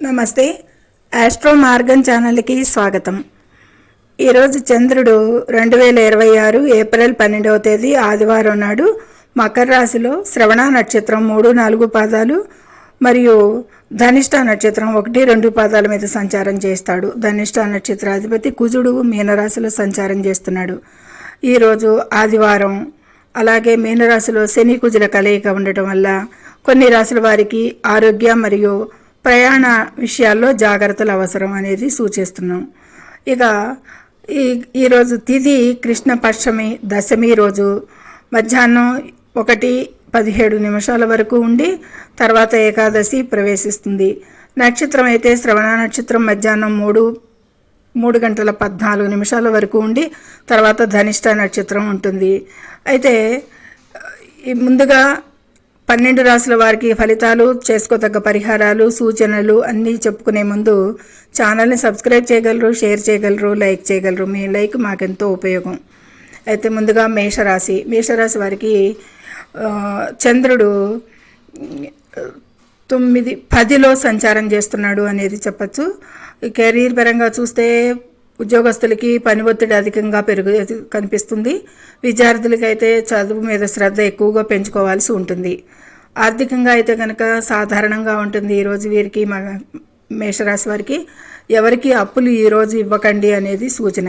నమస్తే. ఆస్ట్రో మార్గం ఛానల్కి స్వాగతం. ఈరోజు చంద్రుడు 2026 ఏప్రిల్ 12వ తేదీ ఆదివారం నాడు మకర రాశిలో శ్రవణ నక్షత్రం 3-4 పాదాలు మరియు ధనిష్ట నక్షత్రం 1-2 పాదాల మీద సంచారం చేస్తాడు. ధనిష్ట నక్షత్రాధిపతి కుజుడు మీనరాశిలో సంచారం చేస్తున్నాడు. ఈరోజు ఆదివారం. అలాగే మీనరాశిలో శని కుజుల కలయిక ఉండటం వల్ల కొన్ని రాశుల వారికి ఆరోగ్య మరియు ప్రయాణ విషయాల్లో జాగ్రత్తలు అవసరం అనేది సూచిస్తున్నాం. ఇక ఈరోజు తిథి కృష్ణ పక్షమి దశమి రోజు మధ్యాహ్నం 1:17 వరకు ఉండి తర్వాత ఏకాదశి ప్రవేశిస్తుంది. నక్షత్రం అయితే శ్రవణ నక్షత్రం మధ్యాహ్నం 3:14 వరకు ఉండి తర్వాత ధనిష్ట నక్షత్రం ఉంటుంది. అయితే ముందుగా 12 రాశుల వారికి ఫలితాలు, చేసుకోదగ్గ పరిహారాలు, సూచనలు అన్నీ చెప్పుకునే ముందు ఛానల్ని సబ్స్క్రైబ్ చేయగలరు, షేర్ చేయగలరు, లైక్ చేయగలరు. మీ లైక్ మాకెంతో ఉపయోగం. అయితే ముందుగా మేషరాశి వారికి చంద్రుడు 9-10లో సంచారం చేస్తున్నాడు అనేది చెప్పచ్చు. కెరీర్ పరంగా చూస్తే ఉద్యోగస్తులకి పని ఒత్తిడి అధికంగా కనిపిస్తుంది. విద్యార్థులకి అయితే చదువు మీద శ్రద్ధ ఎక్కువగా పెంచుకోవాల్సి ఉంటుంది. ఆర్థికంగా అయితే కనుక సాధారణంగా ఉంటుంది. ఈరోజు వీరికి మేషరాశి వారికి ఎవరికి అప్పులు ఈరోజు ఇవ్వకండి అనేది సూచన.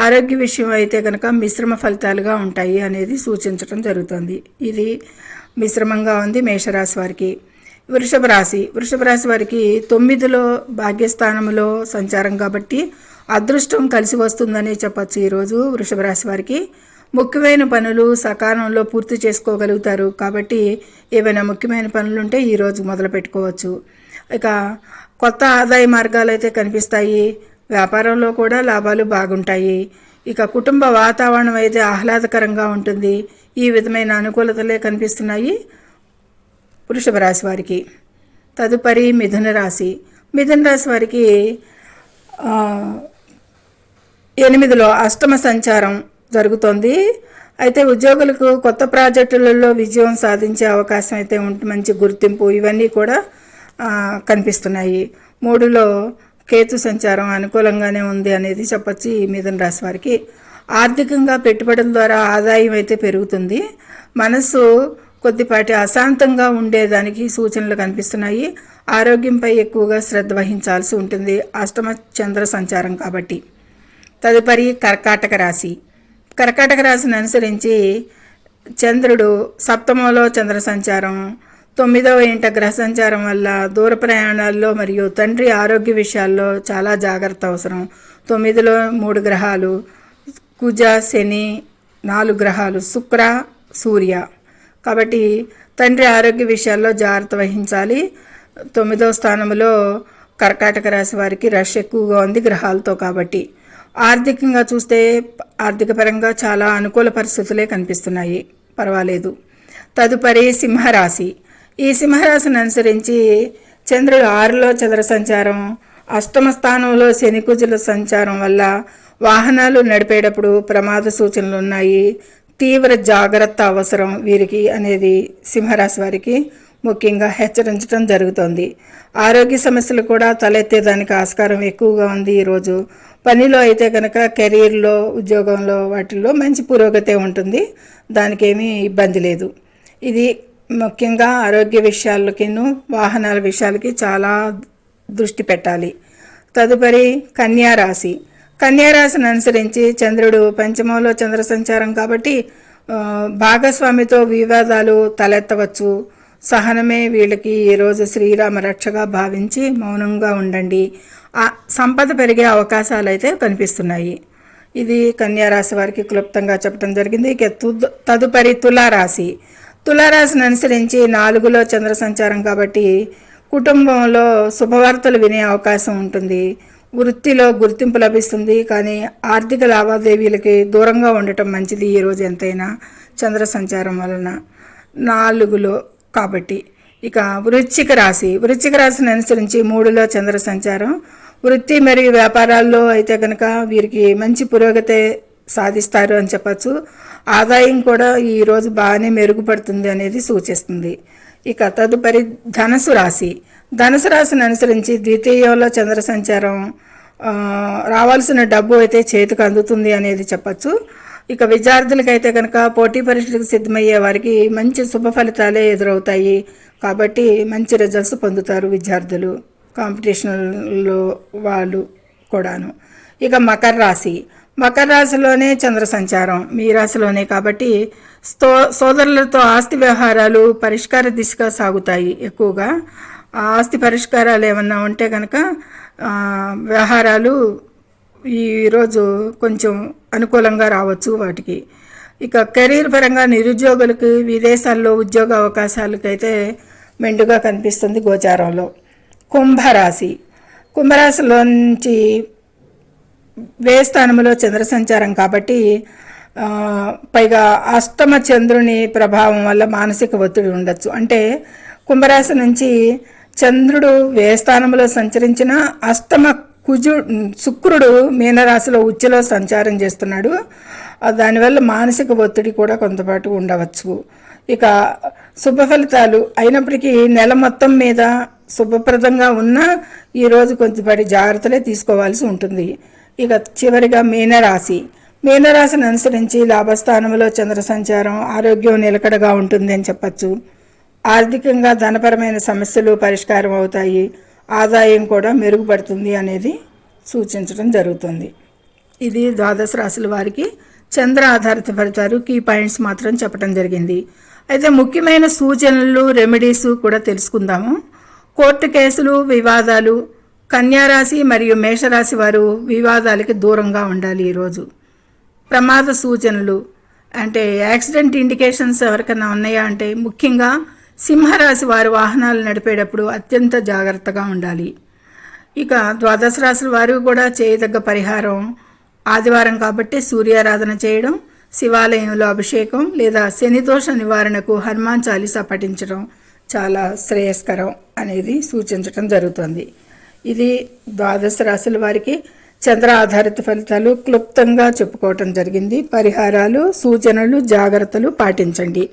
ఆరోగ్య విషయం అయితే కనుక మిశ్రమ ఫలితాలుగా ఉంటాయి అనేది సూచించడం జరుగుతుంది. ఇది మిశ్రమంగా ఉంది మేషరాశి వారికి. వృషభ రాశి వారికి 9లో భాగ్యస్థానంలో సంచారం కాబట్టి అదృష్టం కలిసి వస్తుందని చెప్పచ్చు. ఈరోజు వృషభ రాశి వారికి ముఖ్యమైన పనులు సకాలంలో పూర్తి చేసుకోగలుగుతారు. కాబట్టి ఏవైనా ముఖ్యమైన పనులు ఉంటే ఈరోజు మొదలు పెట్టుకోవచ్చు. ఇక కొత్త ఆదాయ మార్గాలు అయితే కనిపిస్తాయి. వ్యాపారంలో కూడా లాభాలు బాగుంటాయి. ఇక కుటుంబ వాతావరణం అయితే ఆహ్లాదకరంగా ఉంటుంది. ఈ విధమైన అనుకూలతలే కనిపిస్తున్నాయి వృషభ రాశి వారికి. తదుపరి మిథున రాశి వారికి 8లో అష్టమ సంచారం జరుగుతోంది. అయితే ఉద్యోగులకు కొత్త ప్రాజెక్టులలో విజయం సాధించే అవకాశం అయితే మంచి గుర్తింపు ఇవన్నీ కూడా కనిపిస్తున్నాయి. 3లో కేతు సంచారం అనుకూలంగానే ఉంది అనేది చెప్పచ్చు ఈ మిథున రాశి వారికి. ఆర్థికంగా పెట్టుబడుల ద్వారా ఆదాయం అయితే పెరుగుతుంది. మనసు కొద్దిపాటి అశాంతంగా ఉండేదానికి సూచనలు కనిపిస్తున్నాయి. ఆరోగ్యంపై ఎక్కువగా శ్రద్ధ వహించాల్సి ఉంటుంది అష్టమ చంద్ర సంచారం కాబట్టి. తదుపరి కర్కాటక రాశిని అనుసరించి చంద్రుడు సప్తమంలో చంద్ర సంచారం, 9వ ఇంట గ్రహ సంచారం వల్ల దూర ప్రయాణాల్లో మరియు తండ్రి ఆరోగ్య విషయాల్లో చాలా జాగ్రత్త అవసరం. 9లో 3 గ్రహాలు కుజ, శని, 4 గ్రహాలు శుక్ర, సూర్య. కాబట్టి తండ్రి ఆరోగ్య విషయాల్లో జాగ్రత్త వహించాలి. 9వ స్థానంలో కర్కాటక రాశి వారికి రష్ ఎక్కువగా ఉంది గ్రహాలతో కాబట్టి. ఆర్థికంగా చూస్తే ఆర్థిక పరంగా చాలా అనుకూల పరిస్థితులే కనిపిస్తున్నాయి, పర్వాలేదు. తదుపరి సింహరాశి. ఈ సింహరాశిని అనుసరించి చంద్రుడు 6లో చంద్ర సంచారం, అష్టమ స్థానంలో శని కుజుల సంచారం వల్ల వాహనాలు నడిపేటప్పుడు ప్రమాద సూచనలు ఉన్నాయి. తీవ్ర జాగ్రత్త అవసరం వీరికి అనేది సింహరాశి వారికి ముఖ్యంగా హెచ్చరించడం జరుగుతోంది. ఆరోగ్య సమస్యలు కూడా తలెత్తేదానికి ఆస్కారం ఎక్కువగా ఉంది ఈరోజు. పనిలో అయితే కనుక కెరీర్లో, ఉద్యోగంలో వాటిల్లో మంచి పురోగతి ఉంటుంది. దానికేమీ ఇబ్బంది లేదు. ఇది ముఖ్యంగా ఆరోగ్య విషయాలకిను వాహనాల విషయాలకి చాలా దృష్టి పెట్టాలి. తదుపరి కన్యారాశిని అనుసరించి చంద్రుడు పంచమంలో చంద్ర సంచారం కాబట్టి భాగస్వామితో వివాదాలు తలెత్తవచ్చు. సహనమే వీళ్ళకి ఈరోజు శ్రీరామ రక్షగా భావించి మౌనంగా ఉండండి. సంపద పెరిగే అవకాశాలు అయితే కనిపిస్తున్నాయి. ఇది కన్యారాశి వారికి క్లుప్తంగా చెప్పడం జరిగింది. ఇక తదుపరి తులారాశిని అనుసరించి 4లో చంద్ర సంచారం కాబట్టి కుటుంబంలో శుభవార్తలు వినే అవకాశం ఉంటుంది. వృత్తిలో గుర్తింపు లభిస్తుంది. కానీ ఆర్థిక లావాదేవీలకి దూరంగా ఉండటం మంచిది ఈరోజు ఎంతైనా చంద్ర సంచారం వలన 4లో కాబట్టి. ఇక వృశ్చిక రాశిని అనుసరించి 3లో చంద్ర సంచారం. వృత్తి మరియు వ్యాపారాల్లో అయితే కనుక వీరికి మంచి పురోగతి సాధిస్తారు అని చెప్పచ్చు. ఆదాయం కూడా ఈరోజు బాగానే మెరుగుపడుతుంది అనేది సూచిస్తుంది. ఇక తదుపరి ధనస్సు ధనుసు రాశిని అనుసరించి ద్వితీయంలో చంద్ర సంచారం, రావాల్సిన డబ్బు అయితే చేతికి అందుతుంది అనేది చెప్పచ్చు. ఇక విద్యార్థులకైతే కనుక పోటీ పరీక్షలకు సిద్ధమయ్యే వారికి మంచి శుభ ఫలితాలే ఎదురవుతాయి. కాబట్టి మంచి రిజల్ట్స్ పొందుతారు విద్యార్థులు, కాంపిటీషన్లో వాళ్ళు కూడాను. ఇక మకర రాశి, మకర రాశిలోనే చంద్ర సంచారం, మీ రాశిలోనే కాబట్టి సోదరులతో ఆస్తి వ్యవహారాలు పరిష్కార దిశగా సాగుతాయి. ఎక్కువగా ఆస్తి పరిష్కారాలు ఏమన్నా ఉంటే కనుక వ్యవహారాలు ఈరోజు కొంచెం అనుకూలంగా రావచ్చు వాటికి. ఇక కెరీర్ పరంగా నిరుద్యోగులకు విదేశాల్లో ఉద్యోగ అవకాశాలకైతే మెండుగా కనిపిస్తుంది గోచారంలో. కుంభరాశి, కుంభరాశిలో నుంచి వ్యయ స్థానంలో చంద్ర సంచారం కాబట్టి పైగా అష్టమ చంద్రుని ప్రభావం వల్ల మానసిక ఒత్తిడి ఉండొచ్చు. అంటే కుంభరాశి నుంచి చంద్రుడు వ్యయ స్థానంలో సంచరించిన అష్టమ శుక్రుడు మీనరాశిలో ఉచ్చులో సంచారం చేస్తున్నాడు. దానివల్ల మానసిక ఒత్తిడి కూడా కొంతపాటు ఉండవచ్చు. ఇక శుభ ఫలితాలు అయినప్పటికీ నెల మొత్తం మీద శుభప్రదంగా ఉన్న ఈరోజు కొంచెంపాటి జాగ్రత్తలే తీసుకోవాల్సి ఉంటుంది. ఇక చివరిగా మీనరాశి, మీనరాశిని అనుసరించి లాభస్థానంలో చంద్ర సంచారం ఆరోగ్యం నిలకడగా ఉంటుంది అని చెప్పచ్చు. ఆర్థికంగా ధనపరమైన సమస్యలు పరిష్కారం అవుతాయి, ఆదాయం కూడా మెరుగుపడుతుంది అనేది సూచించడం జరుగుతుంది. ఇది ద్వాదశ రాశుల వారికి చంద్ర ఆధారిత ఫలితాలు, కీ పాయింట్స్ మాత్రం చెప్పడం జరిగింది. అయితే ముఖ్యమైన సూచనలు, రెమెడీస్ కూడా తెలుసుకుందాము. కోర్టు కేసులు, వివాదాలు, కన్యారాశి మరియు మేషరాశి వారు వివాదాలకి దూరంగా ఉండాలి. ఈరోజు ప్రమాద సూచనలు అంటే యాక్సిడెంట్ ఇండికేషన్స్ ఎవరికైనా ఉన్నాయా అంటే ముఖ్యంగా సింహరాశి వారు వాహనాలు నడిపేటప్పుడు అత్యంత జాగ్రత్తగా ఉండాలి. ఇక ద్వాదశ రాశుల వారు కూడా చేయదగ్గ పరిహారం ఆదివారం కాబట్టి సూర్యారాధన చేయడం, శివాలయంలో అభిషేకం లేదా శనిదోష నివారణకు హనుమాన్ చాలీసా పఠించడం చాలా శ్రేయస్కరం అనేది సూచించడం జరుగుతుంది. ఇది ద్వాదశ రాశుల వారికి చంద్ర ఆధారిత ఫలితాలు క్లుప్తంగా చెప్పుకోవటం జరిగింది. పరిహారాలు, సూచనలు, జాగ్రత్తలు పాటించండి.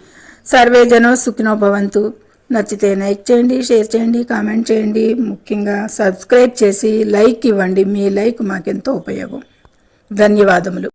సర్వే జనో సుఖినో భవంతు. నచ్చితే లైక్ చేయండి, షేర్ చేయండి, కామెంట్ చేయండి. ముఖ్యంగా సబ్స్క్రైబ్ చేసి లైక్ ఇవ్వండి. మీ లైక్ మాకెంతో ఉపయోగం. ధన్యవాదములు.